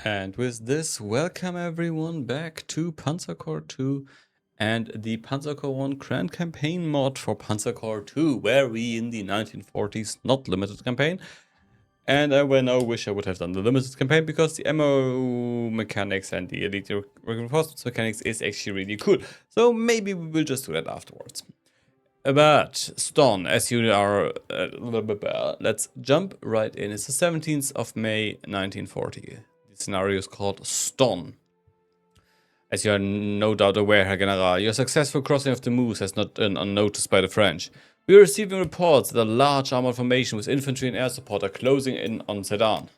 And with this, welcome everyone back to Panzercorps 2 and the Panzercorps 1 Grand Campaign mod for Panzercorps 2, where we in the 1940s, not limited campaign. And I wish I would have done the limited campaign because the ammo mechanics and the elite reinforcements mechanics is actually really cool. So maybe we will just do that afterwards. But Ston, as you are, let's jump right in. It's the 17th of May 1940. The scenario is called Ston. As you are no doubt aware, Herr General, your successful crossing of the Moose has not gone unnoticed by the French. We are receiving reports that a large armored formation with infantry and air support are closing in on Sedan.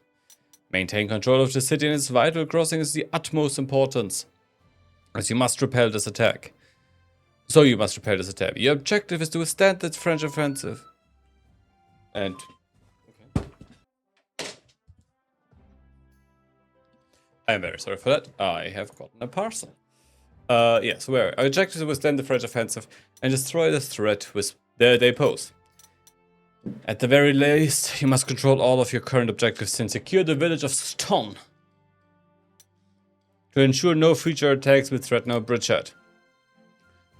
Maintain control of the city and its vital crossing is the utmost importance, as you must repel this attack. Your objective is to withstand the French offensive. And okay. I'm very sorry for that. I have gotten a parcel. Yes, where our objective is to withstand the French offensive and destroy the threat they pose. At the very least, you must control all of your current objectives and secure the village of Ston to ensure no future attacks will threaten our bridgehead.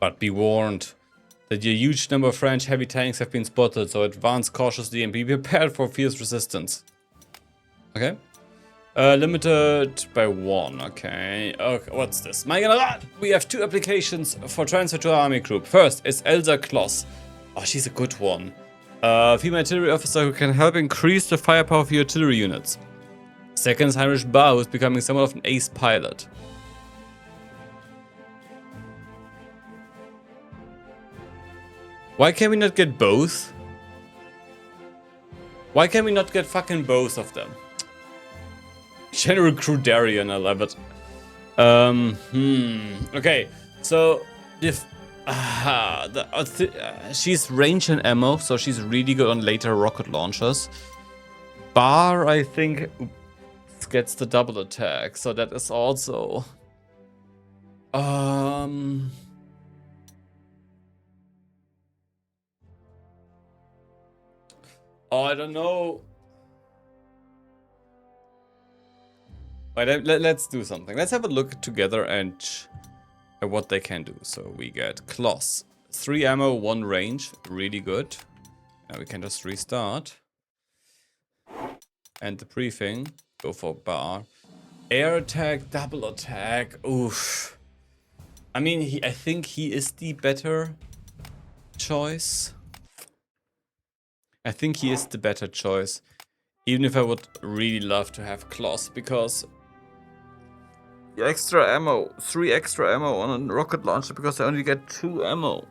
But be warned that your huge number of French heavy tanks have been spotted, so advance cautiously and be prepared for fierce resistance. Okay. Limited by 1, okay. Okay, what's this? My God, we have 2 applications for transfer to our army group. First is Elsa Kloss. Oh, she's a good one. Female artillery officer who can help increase the firepower of your artillery units. Second is Heinrich Baur, who's becoming somewhat of an ace pilot. Why can we not get both? Why can we not get fucking both of them? General Crudarian, I love it. Okay, so if she's range and ammo, so she's really good on later rocket launchers. Bar, I think, gets the double attack, so that is also oh, I don't know. Wait, let's do something. Let's have a look together and at what they can do. So we get Kloss. 3 ammo, 1 range. Really good. Now we can just restart. And the briefing. Go for Bar. Air attack, double attack. Oof. I mean, I think he is the better choice. I think he is the better choice. Even if I would really love to have Kloss, because extra ammo, 3 extra ammo on a rocket launcher because I only get 2 ammo.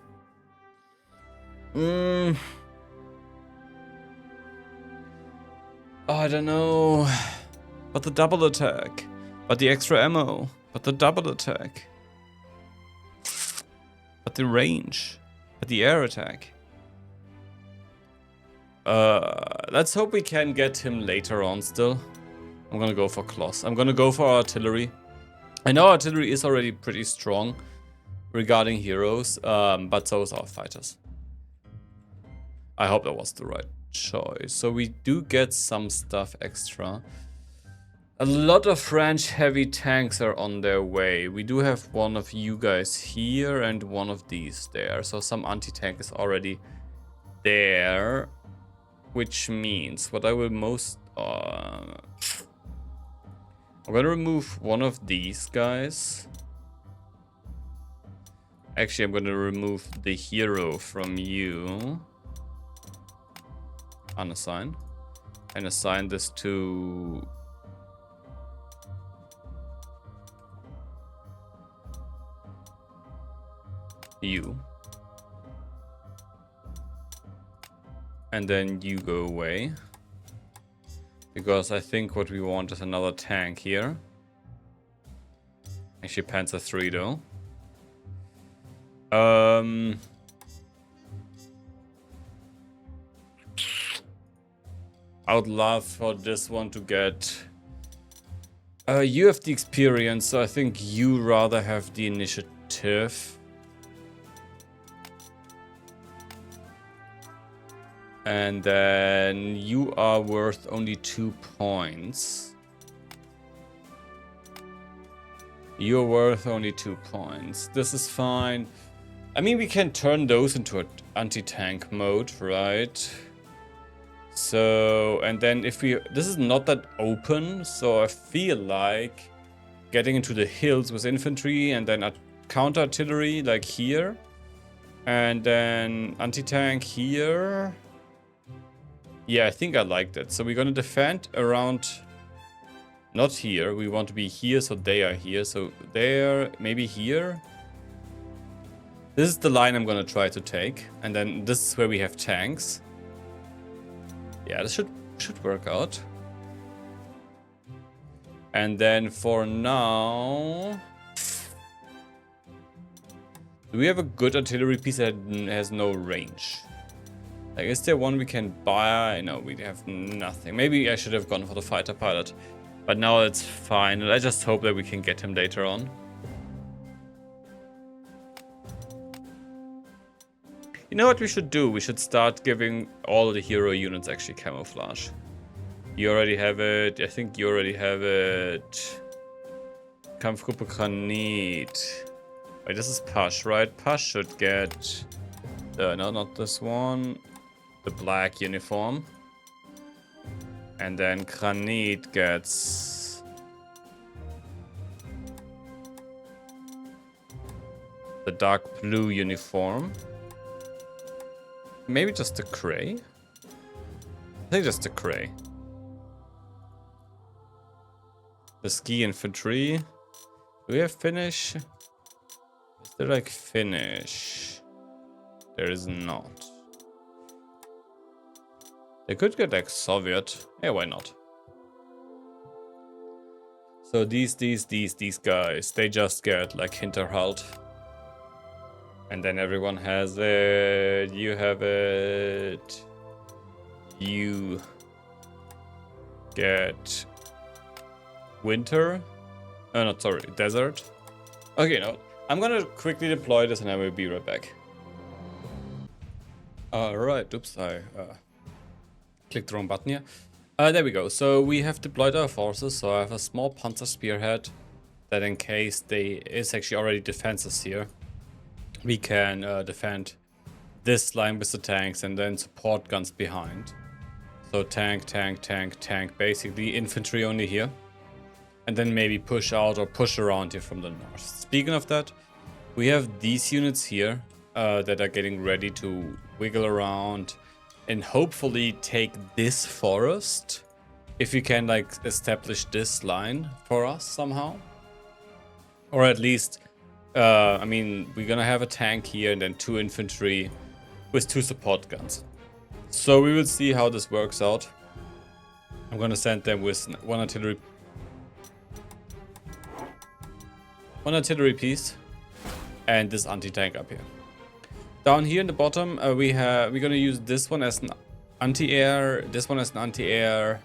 Oh, I don't know. But the double attack. But the extra ammo. But the double attack. But the range. But the air attack. Let's hope we can get him later on still. I'm gonna go for Kloss. I'm gonna go for artillery. I know artillery is already pretty strong regarding heroes, but so is our fighters. I hope that was the right choice. So we do get some stuff extra. A lot of French heavy tanks are on their way. We do have one of you guys here and one of these there. So some anti-tank is already there. Which means what I will most... I'm gonna remove one of these guys. Actually, I'm gonna remove the hero from you. Unassign. And assign this to... you. And then you go away. Because I think what we want is another tank here. Actually, Panzer 3 though. I would love for this one to get... you have the experience, so I think you rather have the initiative. And then you are worth only 2 points. You're worth only 2 points. This is fine. I mean, we can turn those into an anti-tank mode, right? So, and then if we... This is not that open, so I feel like getting into the hills with infantry and then a counter artillery like here. And then anti-tank here. Yeah, I think I like that. So we're gonna defend around... Not here. We want to be here, so they are here. So there, maybe here. This is the line I'm gonna try to take. And then this is where we have tanks. Yeah, this should work out. And then for now... Do we have a good artillery piece that has no range? Like, is there one we can buy? No, we have nothing. Maybe I should have gone for the fighter pilot. But now it's fine. I just hope that we can get him later on. You know what we should do? We should start giving all the hero units actually camouflage. You already have it. I think you already have it. Kampfgruppe Granit. Wait, this is Push, right? Push should get... no, not this one. The black uniform. And then Granit gets... the dark blue uniform. Maybe just the gray? I think just the gray. The ski infantry. Do we have finish? Is there like finish? There is not. They could get like Soviet. Yeah, why not? So these guys, they just get like Hinterhalt. And then everyone has it. You have it. You get winter. Oh, no, sorry, desert. Okay, no. I'm gonna quickly deploy this and I will be right back. Alright, oops, I clicked the wrong button here. There we go. So we have deployed our forces. So I have a small Panzer spearhead that in case there is actually already defenses here, we can defend this line with the tanks and then support guns behind. So tank, basically infantry only here. And then maybe push out or push around here from the north. Speaking of that, we have these units here that are getting ready to wiggle around and hopefully take this forest. If we can like establish this line for us somehow. Or at least... I mean, we're gonna have a tank here and then 2 infantry with 2 support guns. So we will see how this works out. I'm gonna send them with one artillery piece and this anti-tank up here. Down here in the bottom, we're gonna use this one as an anti-air, this one as an anti-air.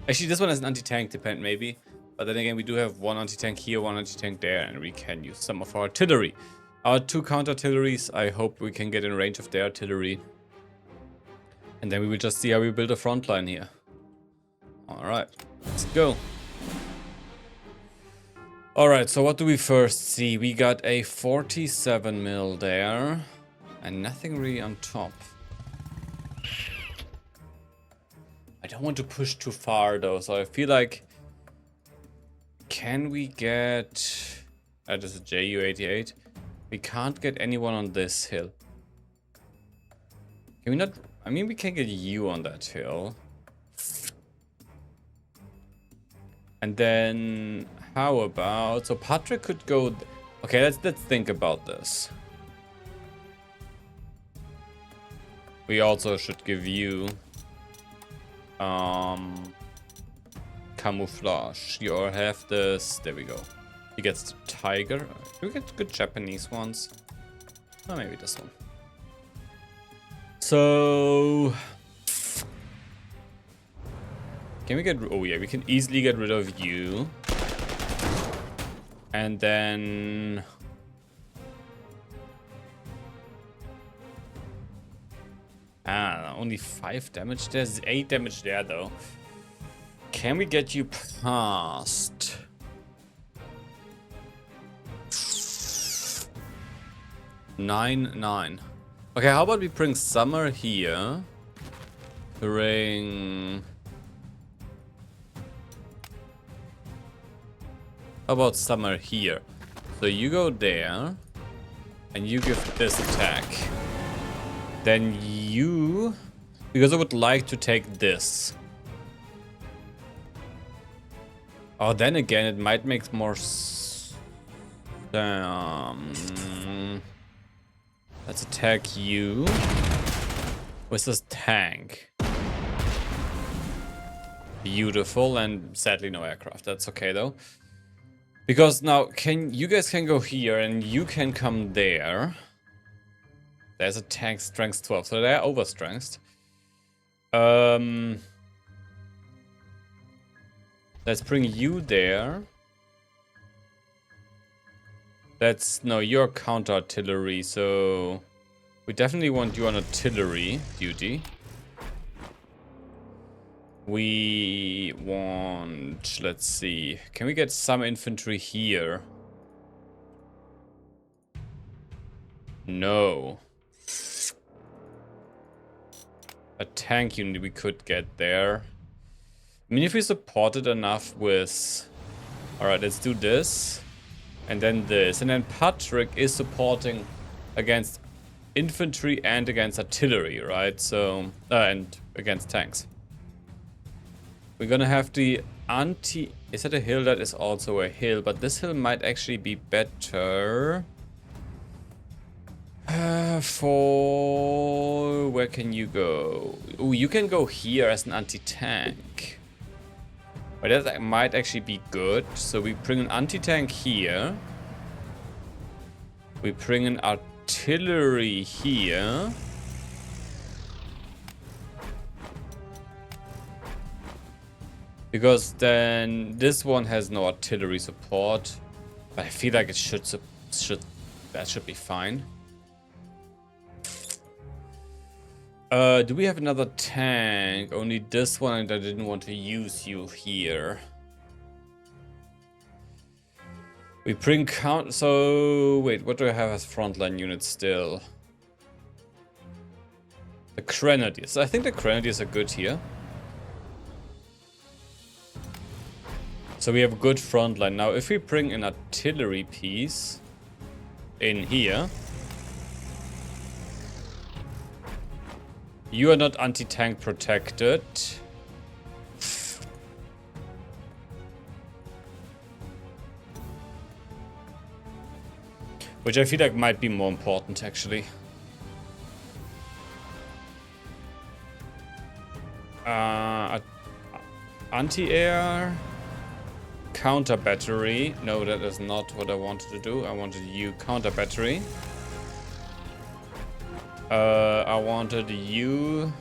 Actually, this one as an anti-tank, depend maybe. But then again, we do have one anti-tank here, one anti-tank there, and we can use some of our artillery. Our 2 counter-artilleries, I hope we can get in range of their artillery. And then we will just see how we build a front line here. Alright, let's go. Alright, so what do we first see? We got a 47 mil there, and nothing really on top. I don't want to push too far though, so I feel like... Can we get... That is a Ju-88. We can't get anyone on this hill. Can we not... I mean, we can get you on that hill. And then... How about... So Patrick could go... Okay, let's think about this. We also should give you... camouflage. You all have this. There we go. He gets the tiger. Do we get good Japanese ones? Oh, maybe this one. So... Can we get... Oh yeah, we can easily get rid of you. And then... Ah, only 5 damage. There's 8 damage there though. Can we get you past? 9. Okay, how about we bring Summer here? Bring... How about Summer here? So you go there. And you give this attack. Then you... Because I would like to take this. Oh, then again, it might make more... Let's attack you. With this tank. Beautiful, and sadly no aircraft. That's okay though. Because now, you guys can go here, and you can come there. There's a tank strength 12, so they're overstrength. Let's bring you there. No, you're counter artillery, so we definitely want you on artillery duty. We want, let's see, can we get some infantry here? No. A tank unit we could get there. I mean, if we support it enough with... Alright, let's do this. And then this. And then Patrick is supporting against infantry and against artillery, right? So, and against tanks. We're gonna have the anti... Is that a hill? That is also a hill, but this hill might actually be better. For... Where can you go? Oh, you can go here as an anti-tank. But that might actually be good. So we bring an anti-tank here. We bring an artillery here. Because then this one has no artillery support. But I feel like it that should be fine. Do we have another tank? Only this one, and I didn't want to use you here. We bring so wait, what do I have as frontline units still? The Grenadiers. I think the Grenadiers are good here. So we have a good frontline. Now if we bring an artillery piece in here. You are not anti-tank protected. Which I feel like might be more important, actually. Anti-air. Counter battery. No, that is not what I wanted to do. I wanted you counter battery. I wanted you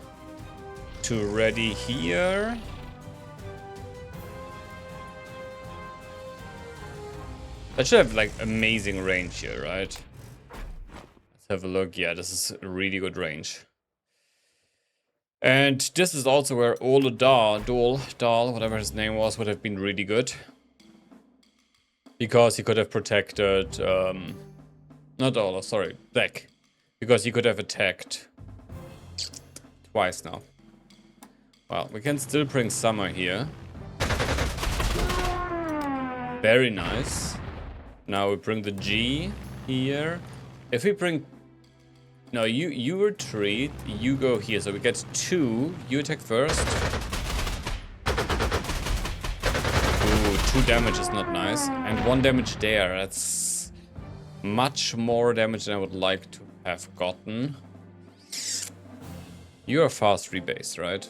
to ready here. That should have like amazing range here, right? Let's have a look. Yeah, this is a really good range. And this is also where Ole Dahl, whatever his name was, would have been really good. Because he could have protected, not Ole, sorry, Beck. Because he could have attacked twice now. Well, we can still bring Summer here. Very nice. Now we bring the G here. If we bring... No, you retreat. You go here. So we get 2. You attack first. Ooh, 2 damage is not nice. And 1 damage there. That's much more damage than I would like to have gotten. You are fast rebase, right?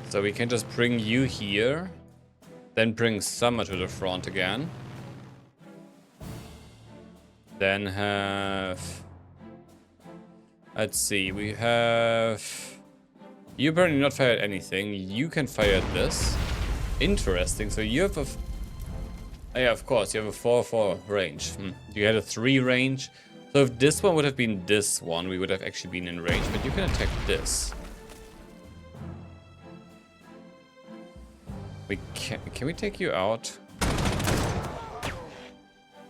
So we can just bring you here. Then bring Summer to the front again. Then have... Let's see, we have... You apparently not fired anything. You can fire at this. Interesting, so you have a... Yeah, of course, you have a 4-4 range. You had a 3 range. So if this one would have been this one, we would have actually been in range, but you can attack this. Can we take you out?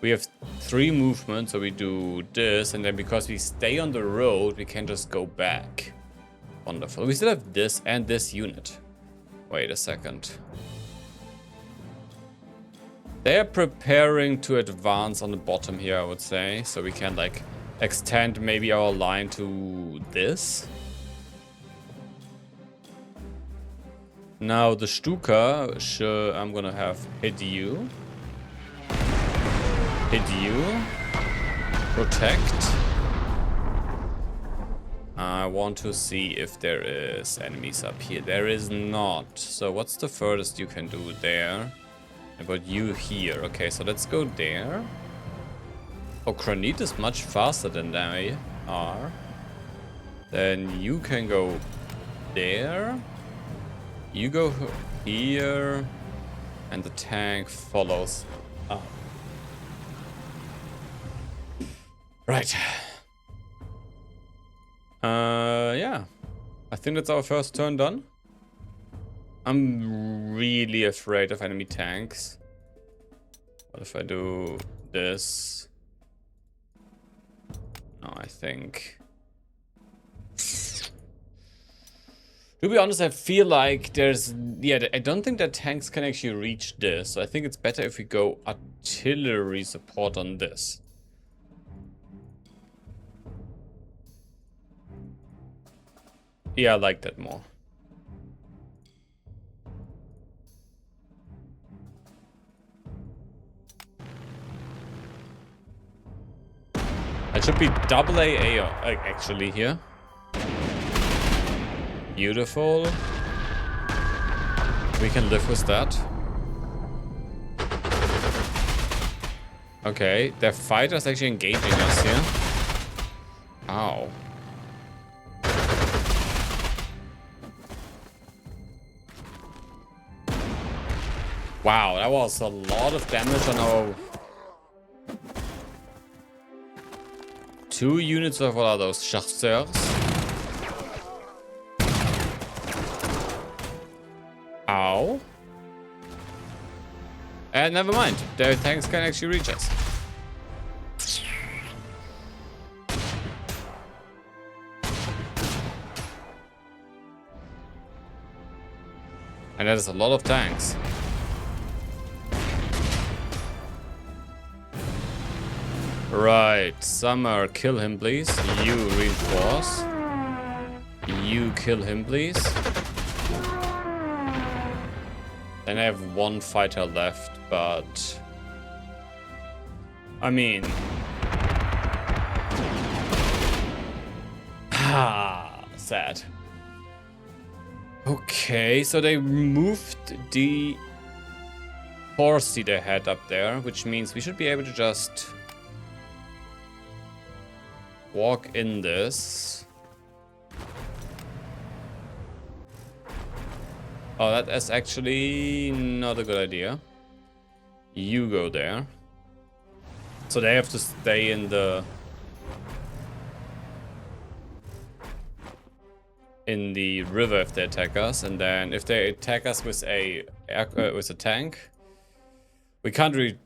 We have 3 movements, so we do this, and then because we stay on the road, we can just go back. Wonderful. We still have this and this unit. Wait a second. They're preparing to advance on the bottom here, I would say. So we can like extend maybe our line to this. Now the Stuka, sure, I'm gonna have hit you. Hit you. Protect. I want to see if there is enemies up here. There is not. So what's the furthest you can do there? About you here. Okay, so let's go there. Oh, Granite is much faster than they are. Then you can go there. You go here. And the tank follows up. Right. Yeah. I think that's our first turn done. I'm really afraid of enemy tanks. What if I do this? No, I think... To be honest, I feel like there's... Yeah, I don't think that tanks can actually reach this. So I think it's better if we go artillery support on this. Yeah, I like that more. It should be double AA actually here. Beautiful. We can live with that. Okay, their fighters actually engaging us here. Ow. Wow, that was a lot of damage on our... 2 units of what are those? Chasseurs? Ow. And never mind. Their tanks can actually reach us. And that is a lot of tanks. Right, Summer, kill him please. You reinforce. You kill him please. Then I have 1 fighter left, but... I mean... sad. Okay, so they moved the 4-seat ahead up there, which means we should be able to just... walk in this. Oh, that is actually not a good idea. You go there. So they have to stay in the... river if they attack us. And then if they attack us with a tank, we can't really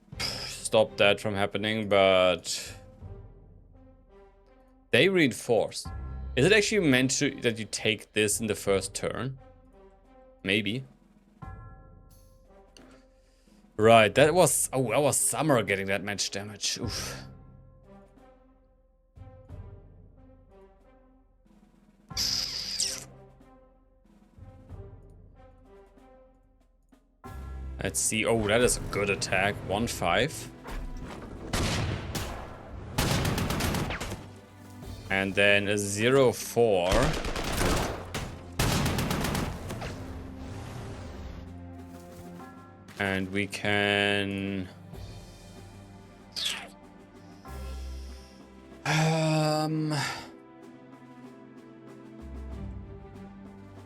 stop that from happening, but... They reinforce. Is it actually meant to that you take this in the first turn? Maybe. Right, that was... Oh, that was Summer getting that much damage. Oof. Let's see. Oh, that is a good attack. 1-5. And then a 0-4. And we can...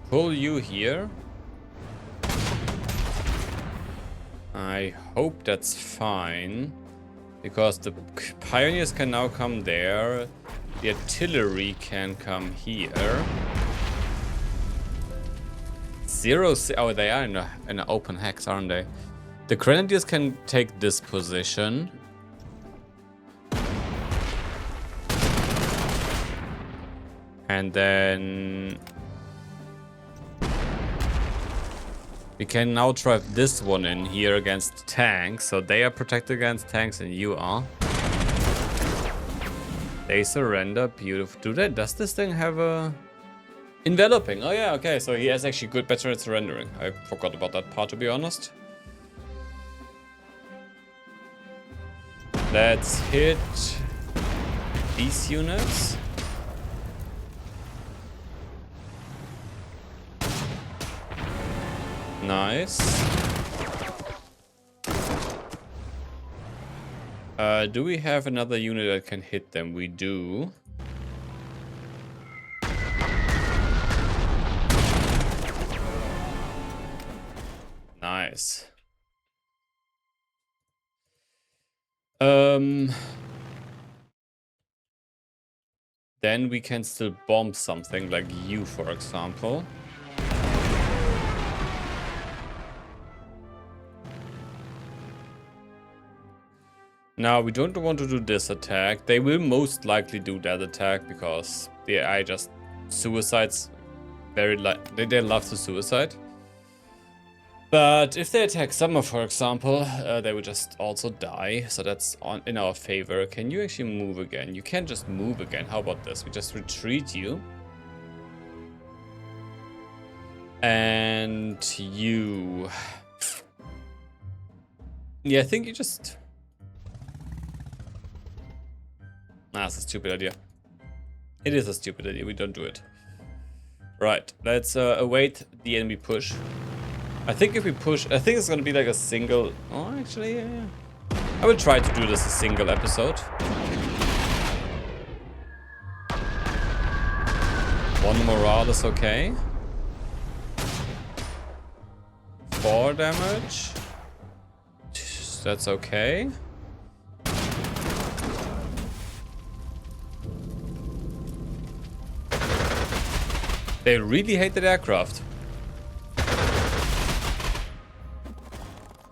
pull you here. I hope that's fine. Because the pioneers can now come there. The artillery can come here. 0-6. Oh, they are in an open hex, aren't they? The grenadiers can take this position. And then we can now drive this one in here against tanks. So they are protected against tanks and you are. They surrender. Beautiful. Does this thing have a... Enveloping. Oh yeah, okay. So he has actually better at surrendering. I forgot about that part, to be honest. Let's hit these units. Nice. Do we have another unit that can hit them? We do. Nice. Then we can still bomb something like you, for example. Now, we don't want to do this attack. They will most likely do that attack because the AI just suicides they love to suicide. But if they attack Summer, for example, they would just also die. So that's in our favor. Can you actually move again? You can't just move again. How about this? We just retreat you. And you... Yeah, I think you just... That's a stupid idea. It is a stupid idea. We don't do it. Right. Let's await the enemy push. I think if we push... I think it's going to be like a single... Oh, actually, yeah. I will try to do this a single episode. 1 morale is okay. 4 damage. That's okay. They really hate that aircraft.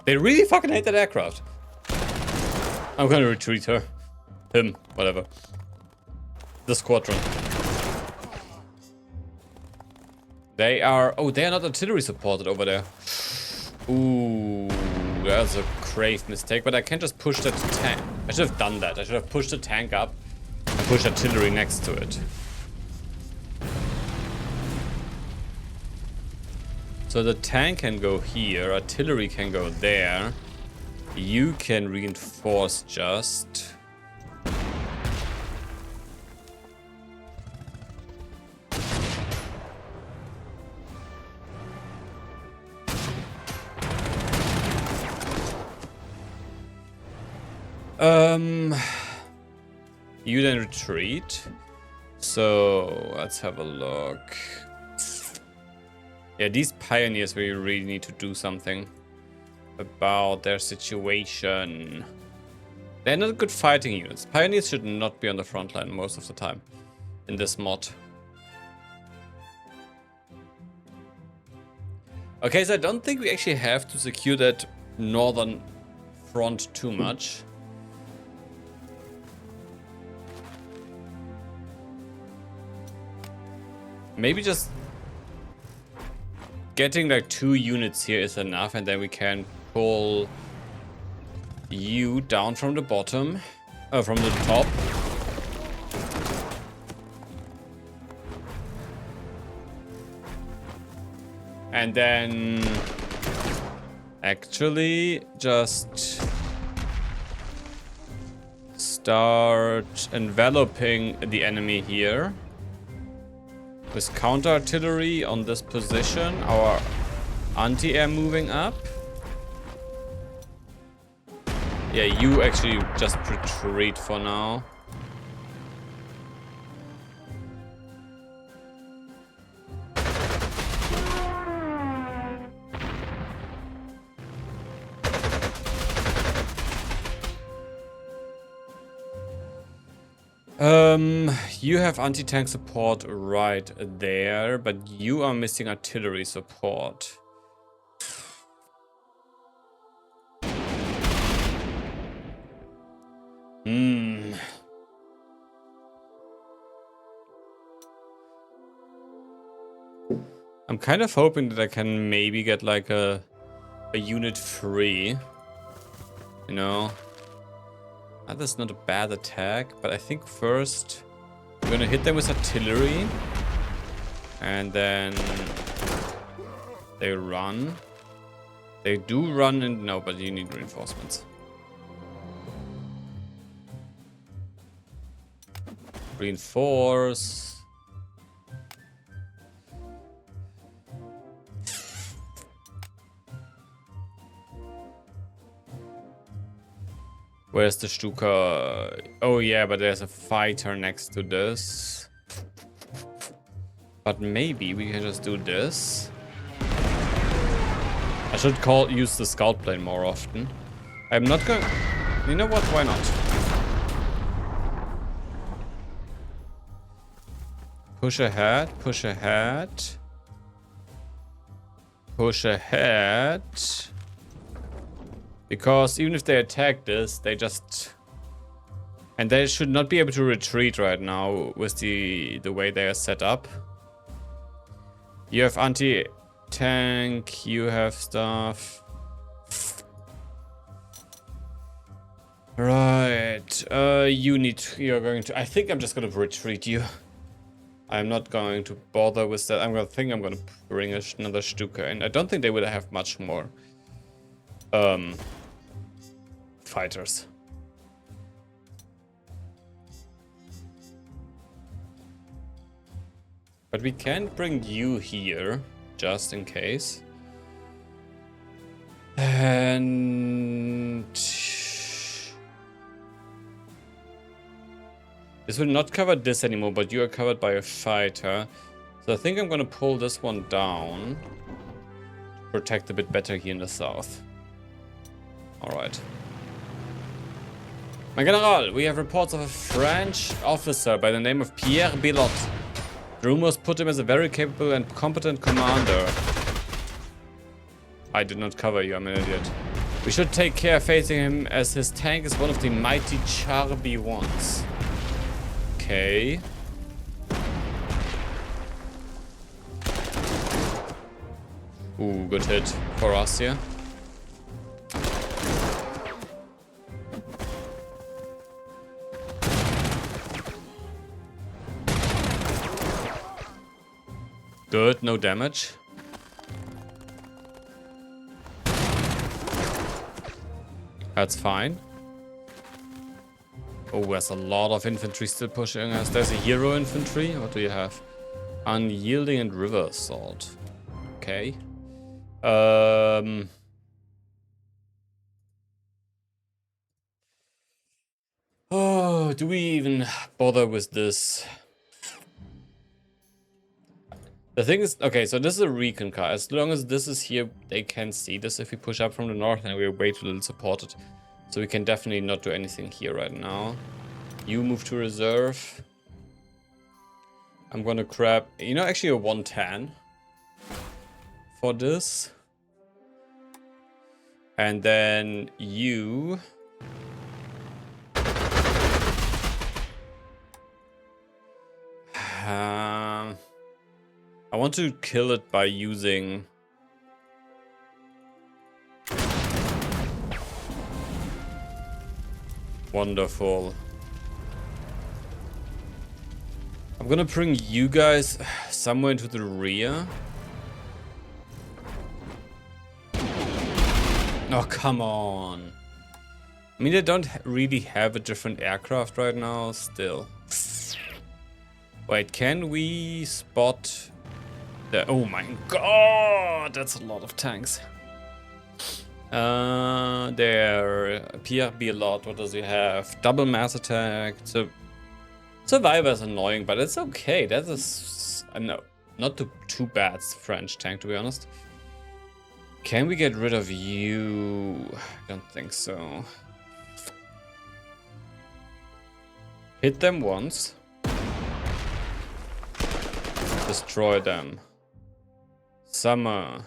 They really fucking hate that aircraft. I'm gonna retreat her. Him, whatever. The squadron. They are... Oh, they are not artillery supported over there. Ooh, that's a grave mistake. But I can't just push that tank. I should have done that. I should have pushed the tank up and pushed artillery next to it. So the tank can go here, artillery can go there. You can reinforce just. You then retreat. So let's have a look. Yeah, these pioneers, we really need to do something about their situation. They're not good fighting units. Pioneers should not be on the front line most of the time in this mod. Okay, so I don't think we actually have to secure that northern front too much. Maybe just getting like 2 units here is enough, and then we can pull you down from the bottom, from the top. And then actually just start enveloping the enemy here. With counter artillery on this position, our anti-air moving up. Yeah, you actually just retreat for now. You have anti-tank support right there, but you are missing artillery support. I'm kind of hoping that I can maybe get like a unit free. You know? That's not a bad attack, but I think first we're gonna hit them with artillery. And then they run. They do run and no, but you need reinforcements. Reinforce. Where's the Stuka? Oh yeah, but there's a fighter next to this. But maybe we can just do this. I should use the scout plane more often. I'm not going... You know what? Why not? Push ahead, push ahead. Push ahead. Because even if they attack this, they just... And they should not be able to retreat right now with the way they are set up. You have anti-tank, you have stuff. Right, you're going to... I think I'm just going to retreat you. I'm not going to bother with that. I'm going to bring another Stuka in. I don't think they would have much more fighters. But we can bring you here, just in case. And... This will not cover this anymore, but you are covered by a fighter. So I think I'm going to pull this one down. To protect a bit better here in the south. Alright. My General, we have reports of a French officer by the name of Pierre Bilot. The rumors put him as a very capable and competent commander. I did not cover you, I'm an idiot. We should take care facing him as his tank is one of the mighty Charby ones. Okay. Ooh, good hit for us here. Good, no damage. That's fine. Oh, there's a lot of infantry still pushing us. There's a hero infantry. What do you have? Unyielding and river assault. Okay. Oh, do we even bother with this? The thing is, okay, so this is a recon car. As long as this is here, they can see this if we push up from the north and we're way too little supported. So we can definitely not do anything here right now. You move to reserve. I'm gonna grab, you know, actually a 110 for this. And then you... I want to kill it by using... Wonderful. I'm gonna bring you guys somewhere into the rear. Oh, come on. I mean, they don't really have a different aircraft right now, still. Wait, can we spot the... Oh my god, that's a lot of tanks. There, Pierre Bilot, what does he have? Double mass attack. So, Survivor is annoying, but it's okay. That is, no, not too bad French tank, to be honest. Can we get rid of you? I don't think so. Hit them once. Destroy them. Summer.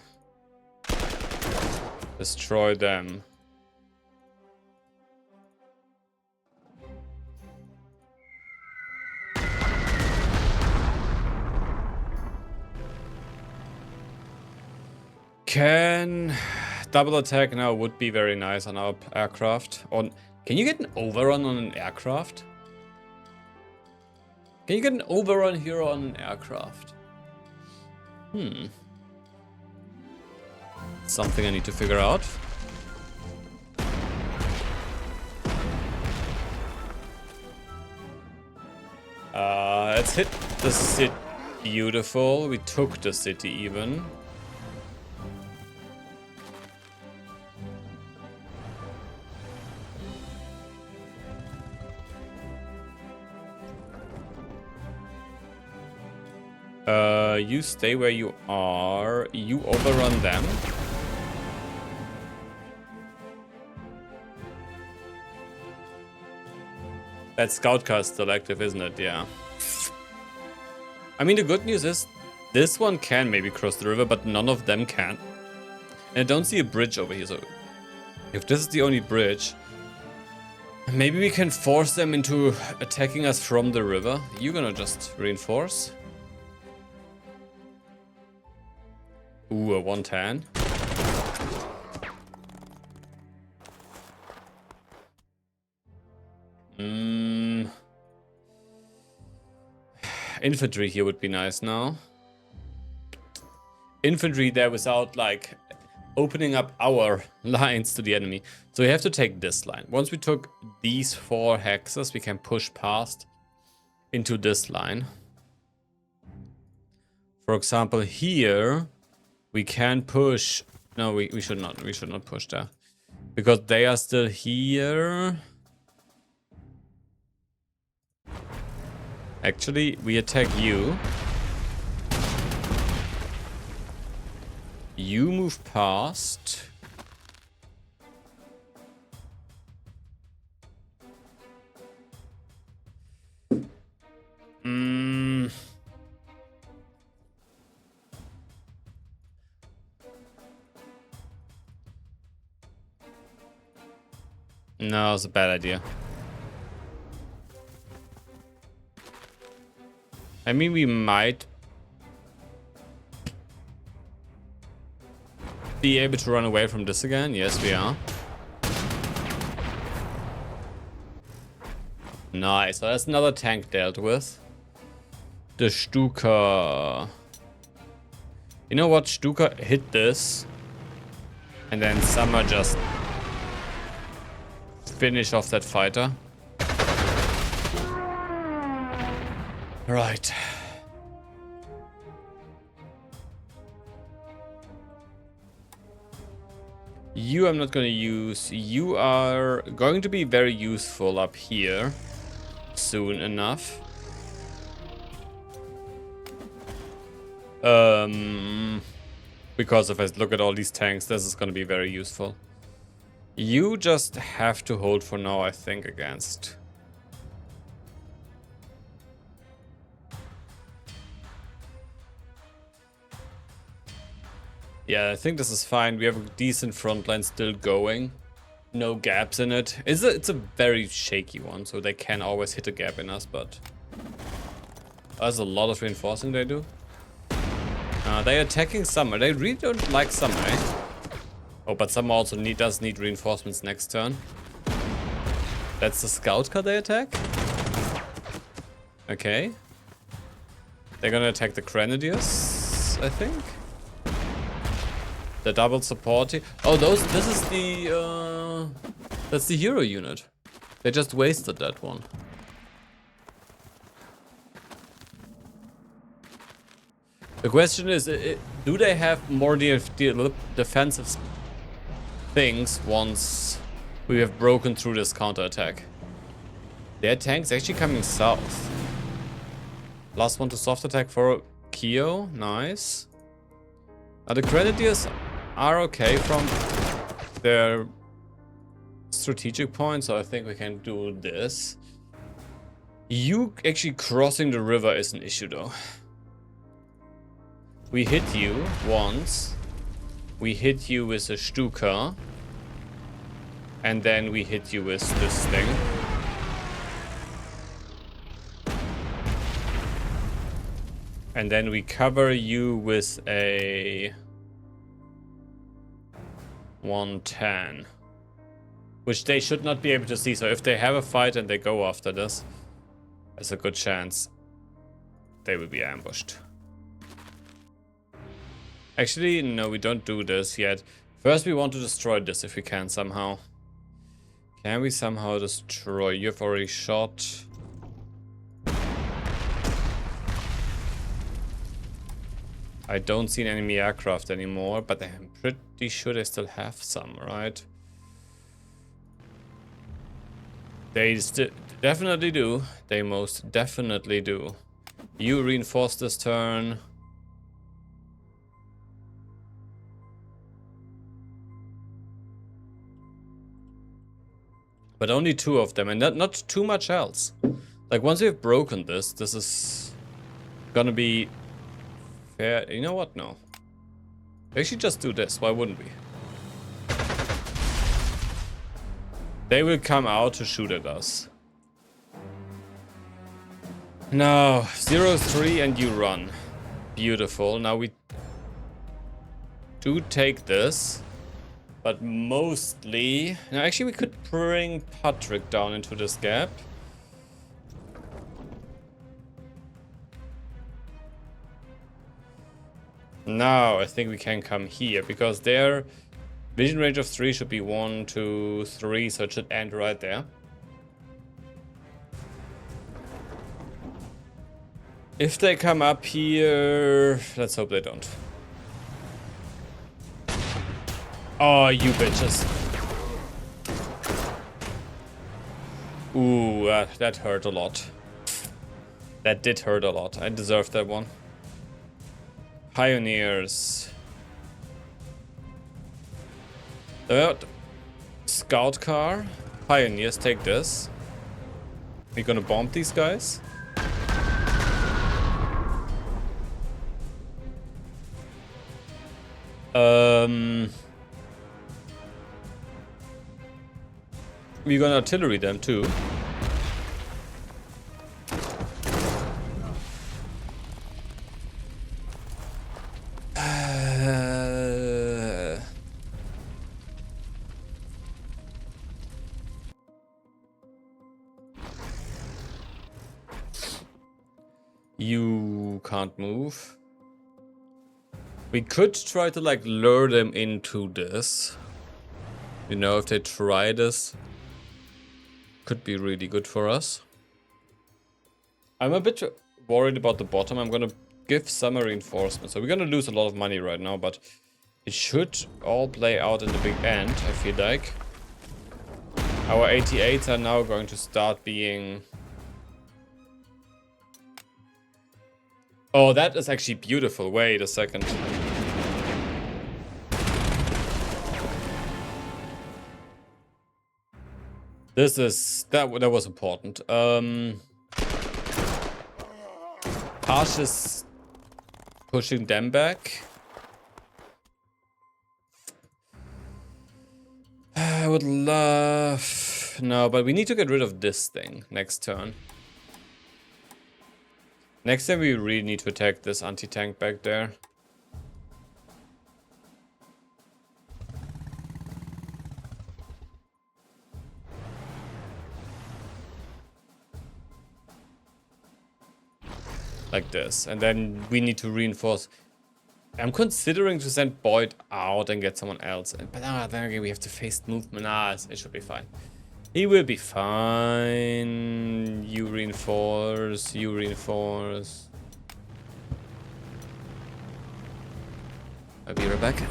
Destroy them. Can double attack now would be very nice on our aircraft. Can you get an overrun on an aircraft? Can you get an overrun here on an aircraft? Something I need to figure out. Let's hit the city. Beautiful. We took the city even. You stay where you are. You overrun them. That scout car is still active, isn't it? Yeah. I mean, the good news is this one can maybe cross the river, but none of them can. And I don't see a bridge over here, so if this is the only bridge, maybe we can force them into attacking us from the river. You're gonna just reinforce. Ooh, a 110. Infantry here would be nice now. Infantry there without, like, opening up our lines to the enemy. So we have to take this line. Once we took these 4 hexes, we can push past into this line. For example, here we can push. No, we should not. We should not push there because they are still here. Actually, we attack you. You move past. No, it's a bad idea. I mean, we might be able to run away from this again. Yes, we are. Nice. So that's another tank dealt with. The Stuka. You know what? Stuka hit this. And then Summer just finish off that fighter. Right. You I'm not going to use. You are going to be very useful up here soon enough. Because if I look at all these tanks, this is going to be very useful. You just have to hold for now, I think, against. Yeah, I think this is fine. We have a decent front line still going. No gaps in it. It's a very shaky one, so they can always hit a gap in us, but there's a lot of reinforcing they do. They're attacking Summer. They really don't like Summer, eh? Oh, but Summer also does need reinforcements next turn. That's the scout car they attack? Okay. They're gonna attack the Grenadiers, I think. The double support. Oh, this is the that's the hero unit. They just wasted that one. The question is, do they have more defensive things once we have broken through this counterattack? Their tank's actually coming south. Last one to soft attack for Kyo. Nice. The Grenadiers are okay from their strategic point, so I think we can do this. You actually crossing the river is an issue though. We hit you once. We hit you with a Stuka. And then we hit you with this thing. And then we cover you with a 110. Which they should not be able to see. So if they have a fight and they go after this, there's a good chance they will be ambushed. Actually, no, we don't do this yet. First, we want to destroy this if we can somehow. Can we somehow destroy? You've already shot. I don't see an enemy aircraft anymore, but I'm pretty sure they still have some, right? They definitely do. They most definitely do. You reinforce this turn. But only 2 of them, and not too much else. Like, once we've broken this, this is gonna be fair. You know what? No. We should just do this. Why wouldn't we? They will come out to shoot at us. No. 0-3 and you run. Beautiful. Now we do take this. But mostly... Now, actually, we could bring Patrick down into this gap. Now, I think we can come here, because their vision range of 3 should be 1, 2, 3, so it should end right there. If they come up here... Let's hope they don't. Oh, you bitches. Ooh, that hurt a lot. That did hurt a lot. I deserved that one. Pioneers. Third. Scout car. Pioneers, take this. We're gonna bomb these guys. We're gonna artillery them too. You can't move. We could try to like lure them into this. You know, if they try this, could be really good for us. I'm a bit worried about the bottom. I'm gonna give some reinforcements. So we're gonna lose a lot of money right now, but it should all play out in the big end, I feel like. Our 88s are now going to start being... Oh, that is actually beautiful. Wait a second. This is... That was important. Harsh is pushing them back. I would love... No, but we need to get rid of this thing next turn. Next time we really need to attack this anti-tank back there. Like this. And then we need to reinforce. I'm considering to send Boyd out and get someone else. But then again, we have to face movement. It should be fine. He will be fine. You reinforce. You reinforce. I'll be right back.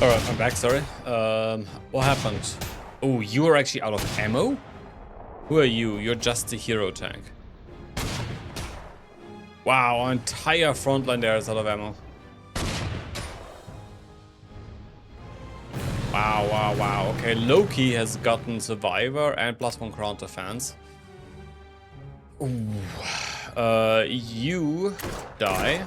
Alright, I'm back, sorry. What happened? Oh, you are actually out of ammo? Who are you? You're just a hero tank. Wow, our entire front line there is out of ammo. Wow, wow, wow. Okay, Loki has gotten Survivor and +1 Crown Defense. Ooh. You die.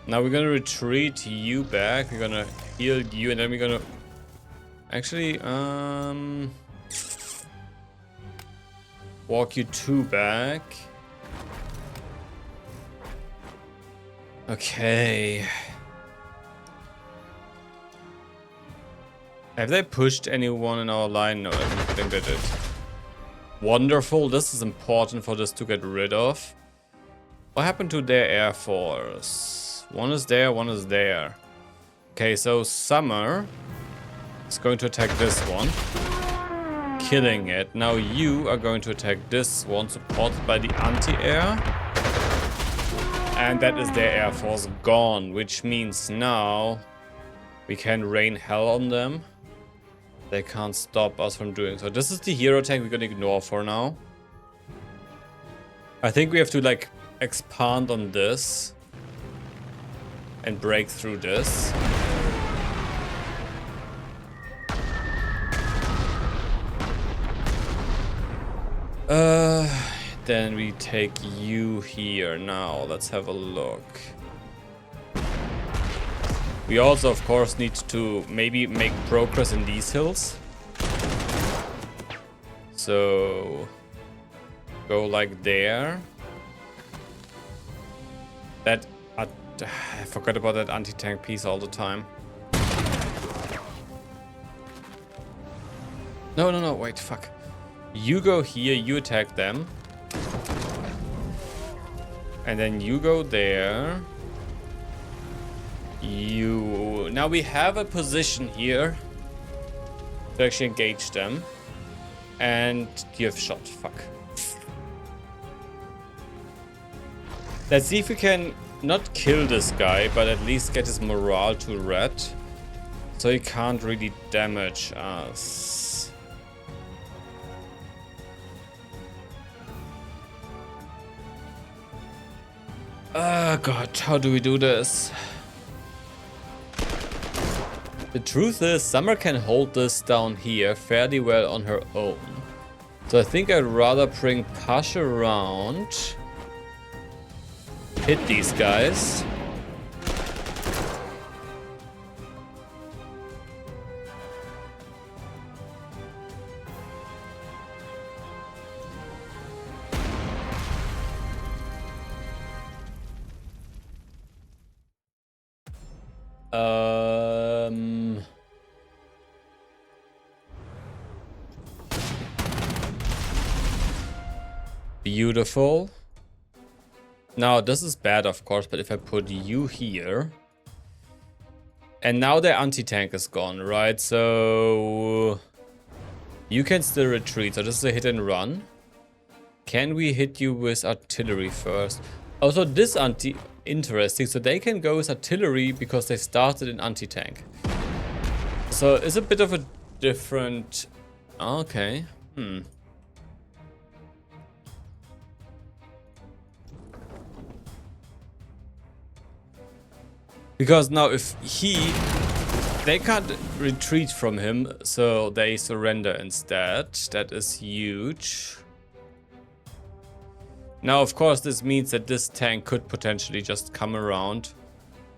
Now we're gonna retreat you back. We're gonna heal you, and then we're gonna actually walk you 2 back. Okay. Have they pushed anyone in our line? No, I don't think they did. Wonderful. This is important for this to get rid of. What happened to their air force? One is there, one is there. Okay, so Summer is going to attack this one, killing it. Now you are going to attack this one, supported by the anti-air. And that is their air force gone, which means now we can rain hell on them. They can't stop us from doing so. This is the hero tank we're gonna ignore for now. I think we have to like expand on this and break through this. Then we take you here now. Let's have a look. We also, of course, need to maybe make progress in these hills. So go like there. That I forgot about that anti-tank piece all the time. No, wait, fuck. You go here, you attack them. And then you go there. You... Now we have a position here to actually engage them. And you have shot. Fuck. Let's see if we can not kill this guy, but at least get his morale to red. So he can't really damage us. Oh god, how do we do this? The truth is, Summer can hold this down here fairly well on her own. So I think I'd rather bring Push around. Hit these guys. Beautiful. Now this is bad, of course, but if I put you here, and now their anti-tank is gone, right? So you can still retreat. So this is a hit and run. Can we hit you with artillery first? Also, this interesting. So they can go with artillery because they started in anti-tank. So it's a bit of a different. Okay. Because now if they can't retreat from him, so they surrender instead. That is huge. Now, of course, this means that this tank could potentially just come around,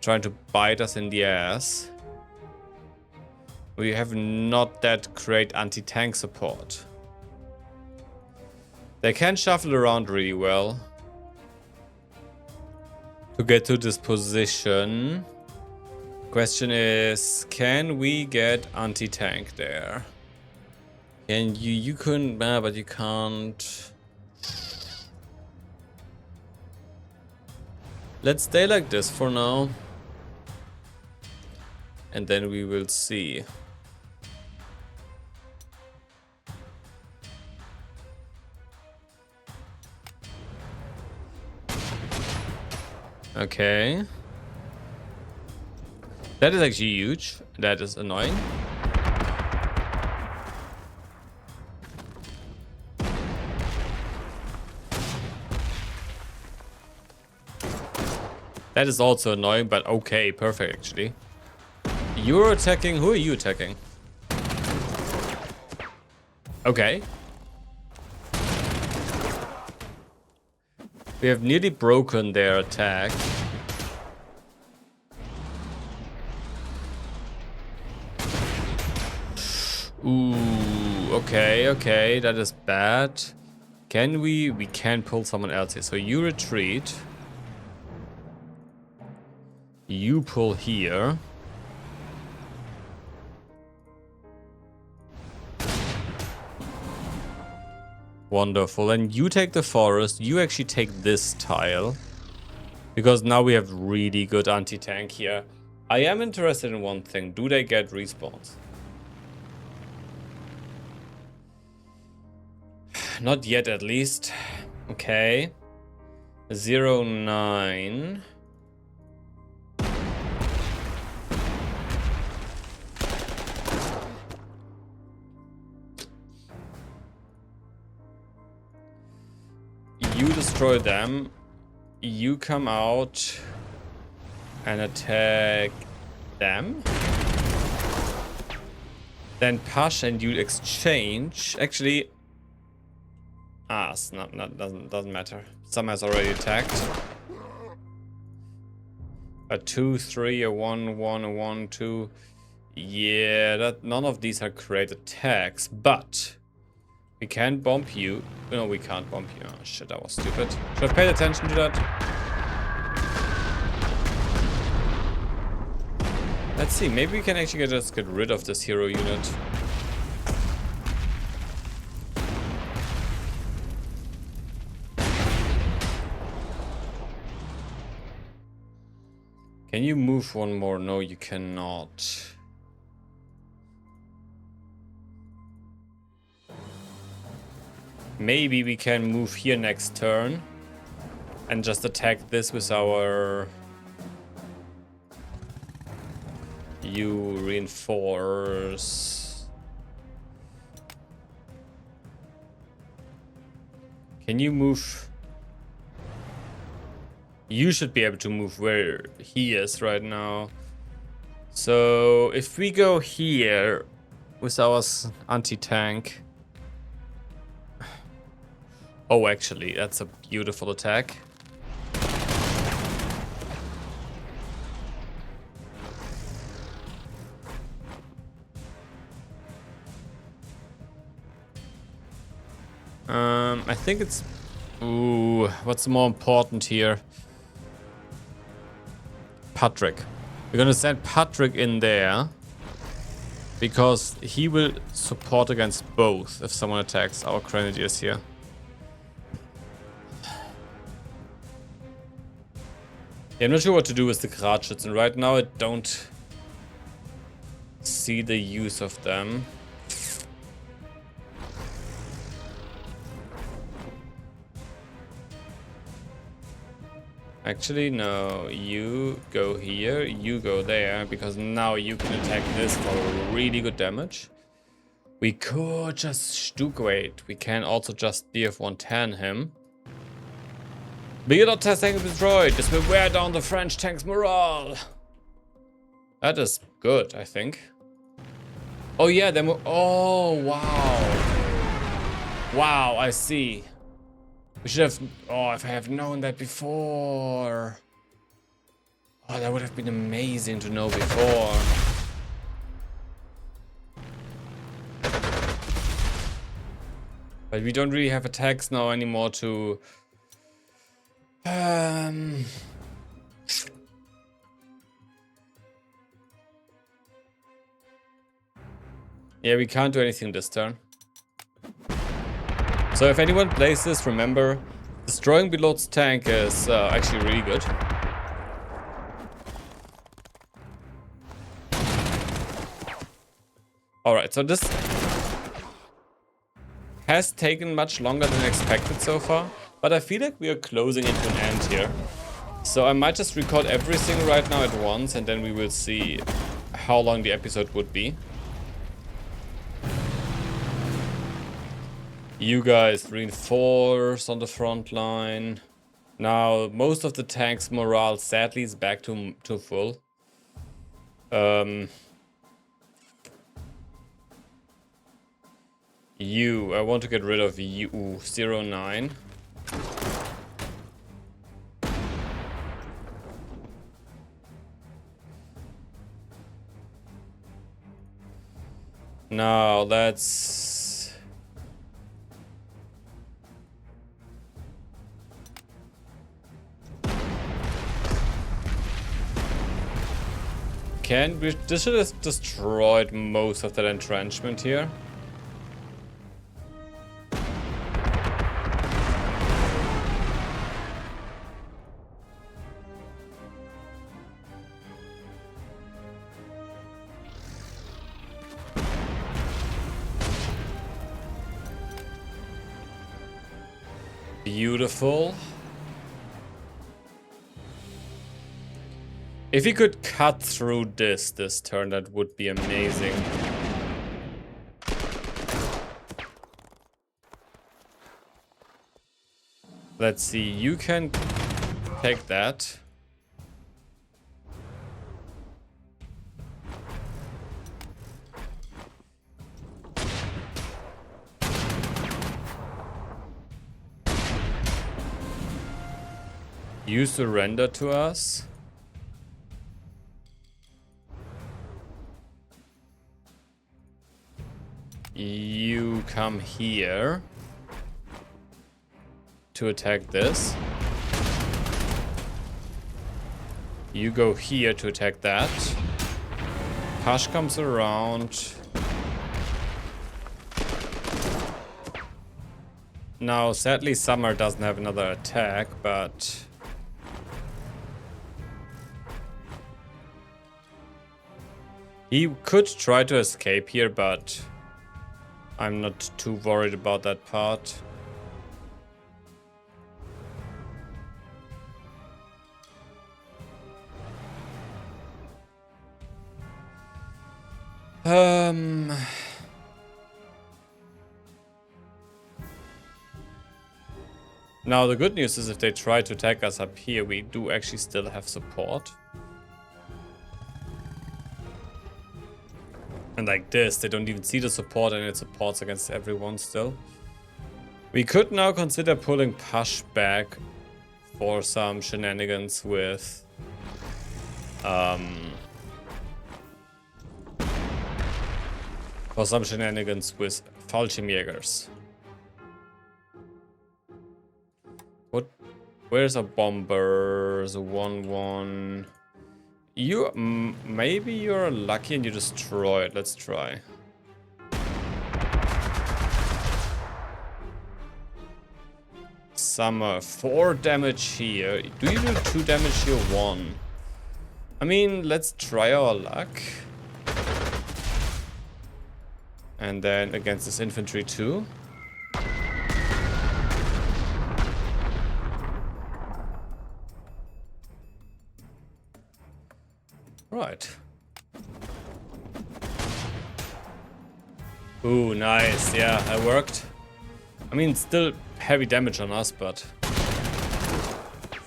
trying to bite us in the ass. We have not that great anti-tank support. They can shuffle around really well to get to this position. Question is, can we get anti-tank there? And you couldn't, but you can't. Let's stay like this for now. And then we will see. Okay. That is actually huge. That is annoying. That is also annoying, but okay, perfect actually. You're attacking. Who are you attacking? Okay. We have nearly broken their attack. Ooh, okay, that is bad. Can we? We can pull someone else here. So you retreat. You pull here. Wonderful. And you take the forest. You actually take this tile. Because now we have really good anti-tank here. I am interested in one thing. Do they get respawns? Not yet, at least. Okay. 09. You destroy them. You come out and attack them. Then push and you exchange. Actually, it's not doesn't matter. Some has already attacked. A 2, 3, a 1, 1, a 1, 2. Yeah, that none of these are great attacks, but we can bump you. No, we can't bump you. Oh shit, that was stupid. Should have paid attention to that. Let's see, maybe we can actually just get rid of this hero unit. Can you move one more? No, you cannot. Maybe we can move here next turn and just attack this with our... You reinforce. Can you move? You should be able to move where he is right now. So if we go here with our anti-tank. Oh, actually, that's a beautiful attack. I think it's... Ooh, what's more important here? Patrick. We're gonna send Patrick in there. Because he will support against both if someone attacks our grenadiers here. Yeah, I'm not sure what to do with the Gradschützen. Right now I don't see the use of them. Actually, no. You go here, you go there, because now you can attack this for really good damage. We could just Stuk wait. We can also just DF 110 him. Begin test tank destroyed. This will wear down the French tank's morale. That is good, I think. Oh yeah, then oh wow. Wow, I see. We should have... Oh, if I have known that before. Oh, that would have been amazing to know before. But we don't really have attacks now anymore to... Yeah, we can't do anything this turn. So if anyone plays this, remember, destroying Belot's tank is actually really good. Alright, so this has taken much longer than expected so far, but I feel like we are closing into an end here. So I might just record everything right now at once, and then we will see how long the episode would be. You guys reinforce on the front line. Now, most of the tanks' morale sadly is back to full. I want to get rid of you, 09. Now, let's... This should have destroyed most of that entrenchment here. Beautiful. If he could cut through this turn, that would be amazing. Let's see, you can take that. You surrender to us. You come here to attack this. You go here to attack that. Pash comes around. Now, sadly, Summer doesn't have another attack, but... he could try to escape here, but I'm not too worried about that part. Now the good news is if they try to attack us up here, we do actually still have support. And like this, they don't even see the support and it supports against everyone still. We could now consider pulling Push back for some shenanigans with... Fallschirmjägers. What? Where's a bomber? There's a 1-1. You, maybe you're lucky and you destroy it. Let's try. Summer, 4 damage here. Do you do 2 damage here? 1. I mean, let's try our luck. And then against this infantry too. Right. Ooh, nice. Yeah, that worked. I mean, still heavy damage on us, but...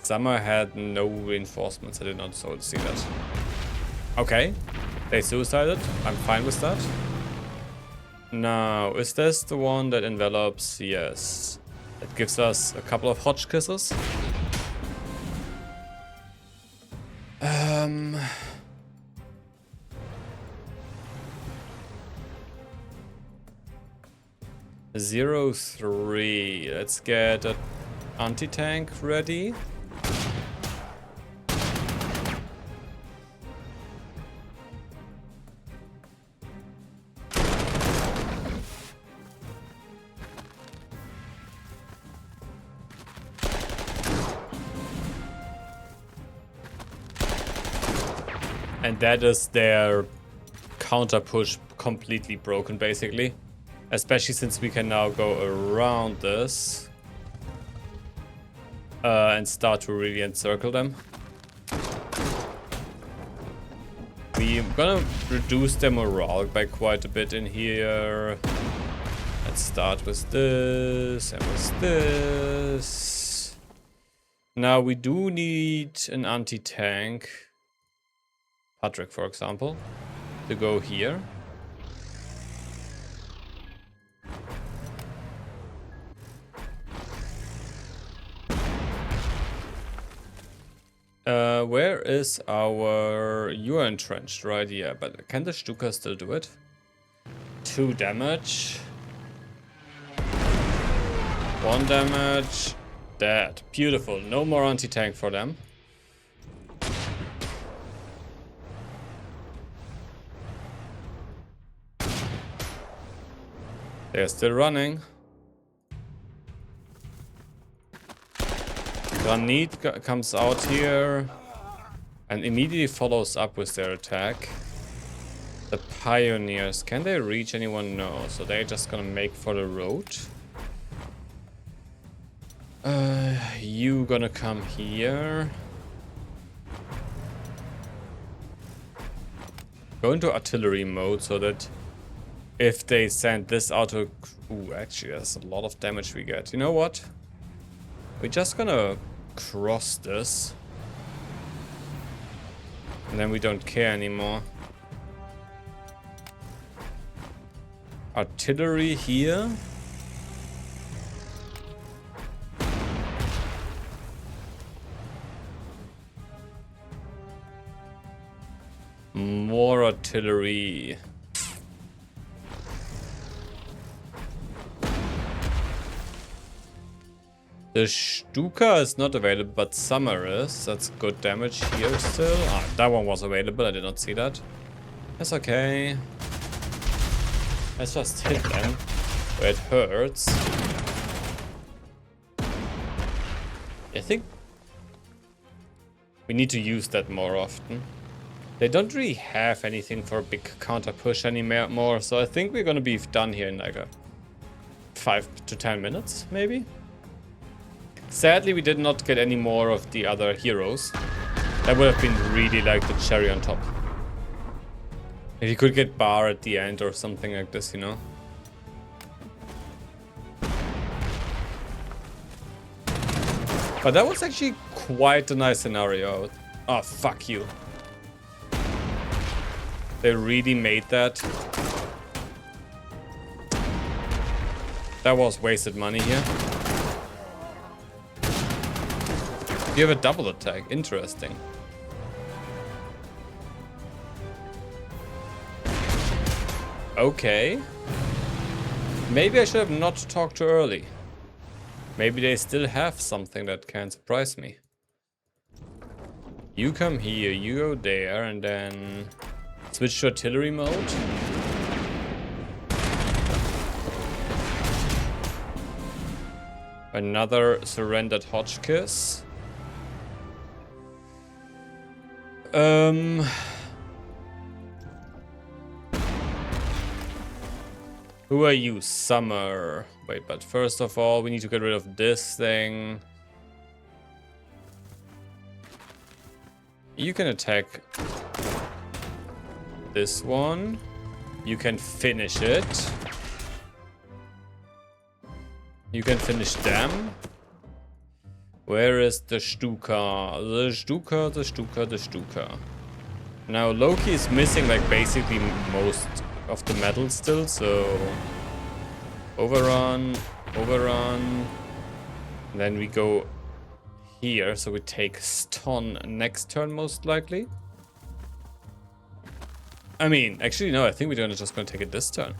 Summer had no reinforcements. I did not see that. Okay. They suicided. I'm fine with that. Now, is this the one that envelops? Yes. It gives us a couple of Hotchkisses. Zero 3. Let's get an anti-tank ready. And that is their counter push completely broken, basically. Especially since we can now go around this. and start to really encircle them. We're gonna reduce their morale by quite a bit in here. Let's start with this and with this. Now we do need an anti-tank, Patrick for example, to go here. Where is our... You're entrenched, right? Yeah, but can the Stuka still do it? 2 damage. 1 damage. Dead. Beautiful. No more anti-tank for them. They're still running. Granit comes out here and immediately follows up with their attack. The pioneers, can they reach anyone? No, so they're just gonna make for the road. You gonna come here. Go into artillery mode so that if they send this out to... Ooh, actually that's a lot of damage we get. You know what? We're just gonna cross this. And then we don't care anymore. Artillery here. More artillery. The Stuka is not available, but Summer is. That's good damage here still. Ah, that one was available. I did not see that. That's okay. Let's just hit them where it hurts. I think we need to use that more often. They don't really have anything for a big counter push anymore, so I think we're gonna be done here in like a 5 to 10 minutes, maybe. Sadly, we did not get any more of the other heroes. That would have been really like the cherry on top. If you could get Bar at the end or something like this, you know. But that was actually quite a nice scenario. Oh, fuck you. They really made that. That was wasted money here. You have a double attack. Interesting. Okay. Maybe I should have not talked too early. Maybe they still have something that can surprise me. You come here, you go there, and then switch to artillery mode. Another surrendered Hotchkiss. Who are you? Summer. Wait, but first of all, we need to get rid of this thing. You can attack this one. You can finish it. You can finish them. Where is the Stuka? The Stuka, the Stuka, the Stuka. Now Loki is missing like basically most of the metal still, so overrun, overrun. And then we go here, so we take stun next turn most likely. I mean, actually no, I think we're just gonna take it this turn.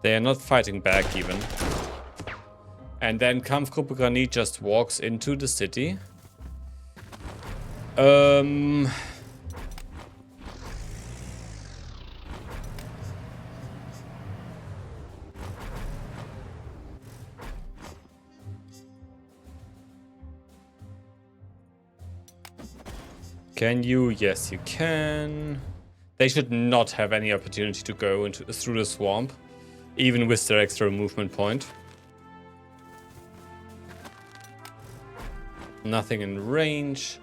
They are not fighting back even. And then Kampfgruppe Granit just walks into the city. Can you? Yes, you can. They should not have any opportunity to go through the swamp, even with their extra movement point. Nothing in range.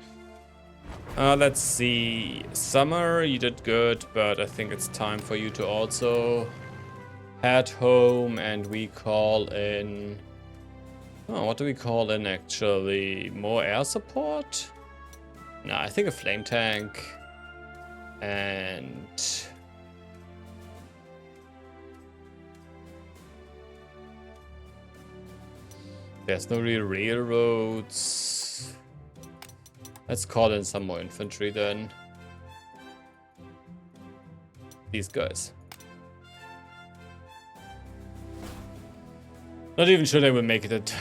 Let's see. Summer, you did good, but I think it's time for you to also head home, and we call in... Oh, what do we call in actually? More air support? No, I think a flame tank. And... There's no real railroads. Let's call in some more infantry then. These guys. Not even sure they will make it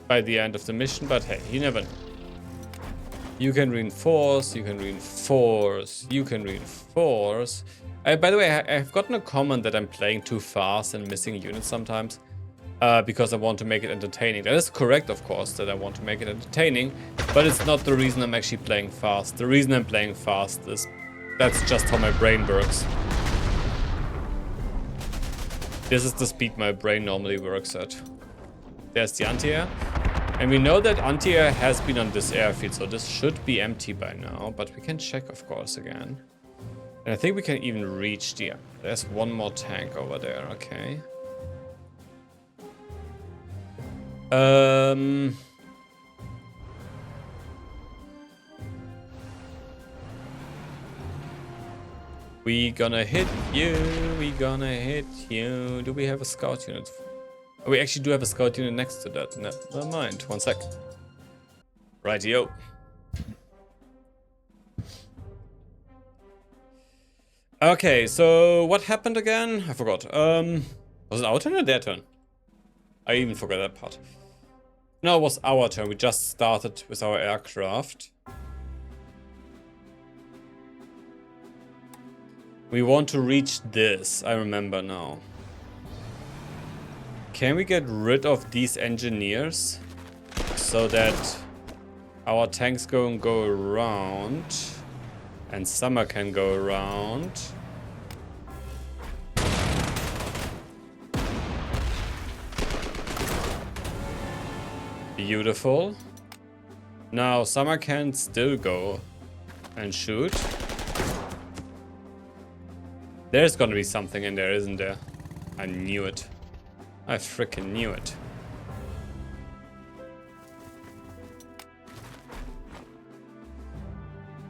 by the end of the mission, but hey, you never know. You can reinforce, you can reinforce, you can reinforce. By the way, I've gotten a comment that I'm playing too fast and missing units sometimes. Because I want to make it entertaining. That is correct, of course, that I want to make it entertaining, but it's not the reason I'm actually playing fast. The reason I'm playing fast is that's just how my brain works. This is the speed my brain normally works at. There's the anti-air. And we know that anti-air has been on this airfield, so this should be empty by now, but we can check, of course, again. And I think we can even reach the... There's one more tank over there, okay. We gonna hit you, we gonna hit you. Do we have a scout unit? Oh, we actually do have a scout unit next to that. Never mind, one sec. Rightio. Okay, so what happened again? I forgot. Was it our turn or their turn? I even forgot that part. No, it was our turn. We just started with our aircraft. We want to reach this. I remember now. Can we get rid of these engineers so that our tanks go around and Summer can go around? Beautiful. Now Summer can still go and shoot. There's gonna be something in there, isn't there? I knew it. I freaking knew it.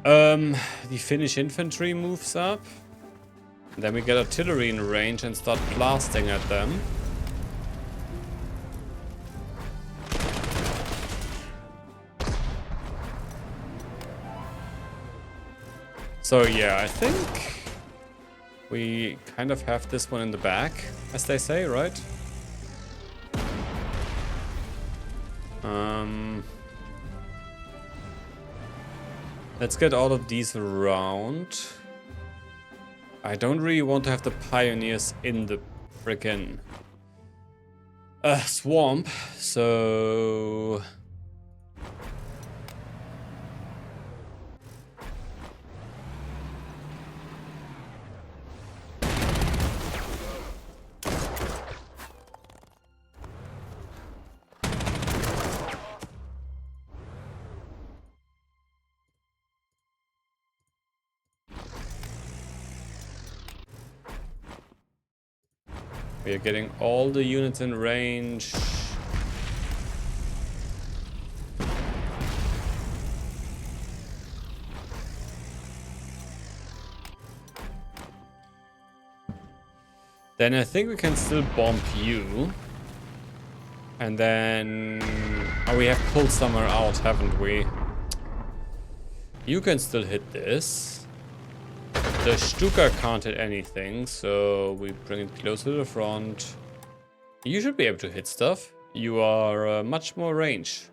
The Finnish infantry moves up. Then we get artillery in range and start blasting at them. So yeah, I think we kind of have this one in the back, as they say, right? Let's get all of these around. I don't really want to have the pioneers in the frickin' swamp, so... We are getting all the units in range. Then I think we can still bomb you. And then... Oh, we have pulled Summer out, haven't we? You can still hit this. The Stuka can't hit anything, so we bring it closer to the front. You should be able to hit stuff. You are much more range.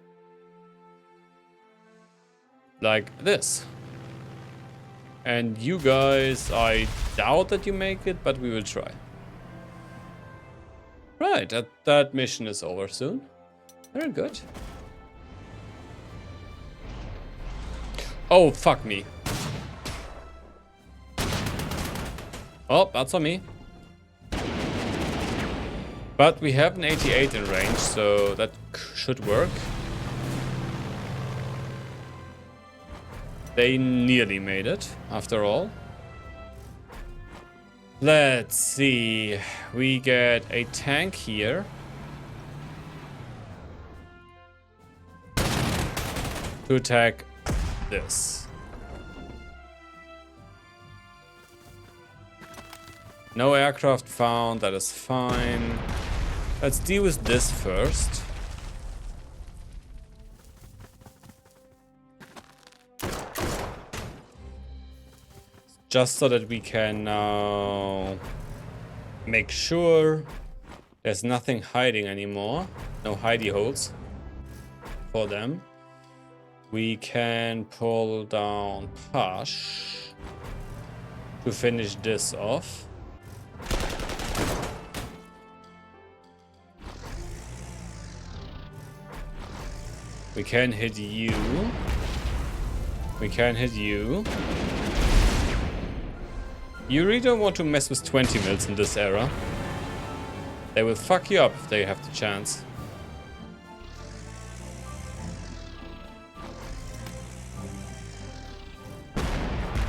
Like this. And you guys, I doubt that you make it, but we will try. Right, that mission is over soon. Very good. Oh, fuck me. Oh, that's on me. But we have an 88 in range, so that should work. They nearly made it, after all. Let's see. We get a tank here. To attack this. No aircraft found, that is fine. Let's deal with this first. Just so that we can now make sure there's nothing hiding anymore. No hidey holes for them. We can pull down Push to finish this off. We can hit you. We can hit you. You really don't want to mess with 20 mils in this era. They will fuck you up if they have the chance.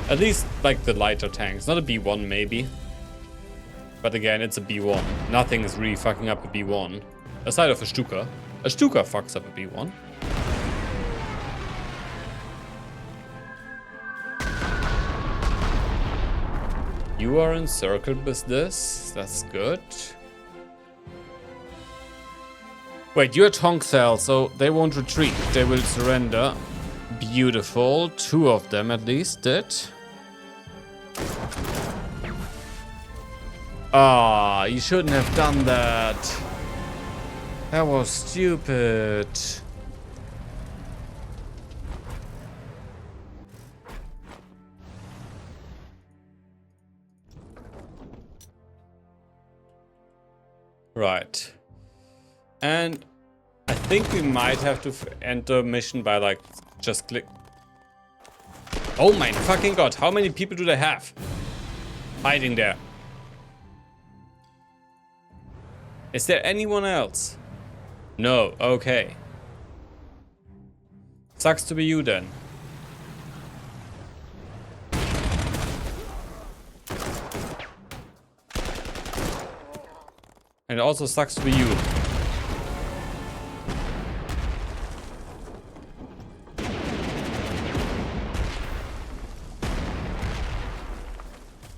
At least like the lighter tanks, not a B1 maybe. But again, it's a B1. Nothing is really fucking up a B1. Aside of a Stuka. A Stuka fucks up a B1. You are encircled with this. That's good. Wait, you're Tonk Cell, so they won't retreat. They will surrender. Beautiful. 2 of them at least did. Ah, you shouldn't have done that. That was stupid. Right. And I think we might have to enter mission by like just click. Oh my fucking god, how many people do they have hiding there? Is there anyone else? No, okay. Sucks to be you then. And it also sucks to be you.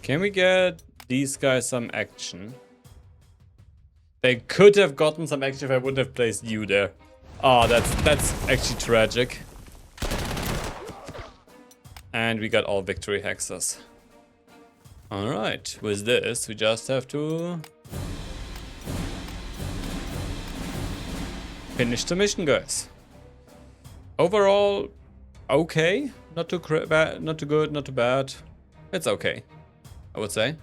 Can we get these guys some action? They could have gotten some action if I wouldn't have placed you there. Oh, that's actually tragic. And we got all victory hexes. Alright, with this we just have to finish the mission, guys. Overall, okay. Not too bad, not too good, not too bad. It's okay, I would say.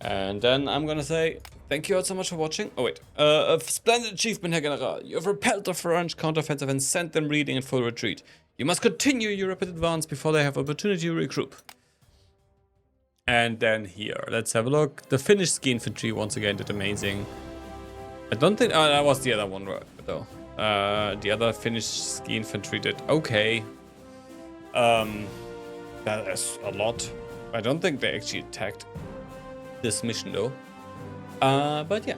And then I'm gonna say thank you all so much for watching. Oh wait, a splendid achievement, Herr General. You have repelled the French counteroffensive and sent them reeling in full retreat. You must continue your rapid advance before they have opportunity to regroup. And then here, let's have a look. The Finnish ski infantry once again did amazing. I don't think that was the other one though. The other Finnish ski infantry did okay. That is a lot. I don't think they actually attacked this mission though. But yeah,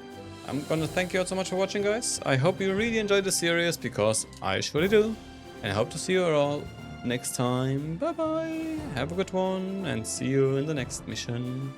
I'm gonna thank you all so much for watching, guys. I hope you really enjoyed the series, because I surely do. And I hope to see you all next time. Bye bye. Have a good one and see you in the next mission.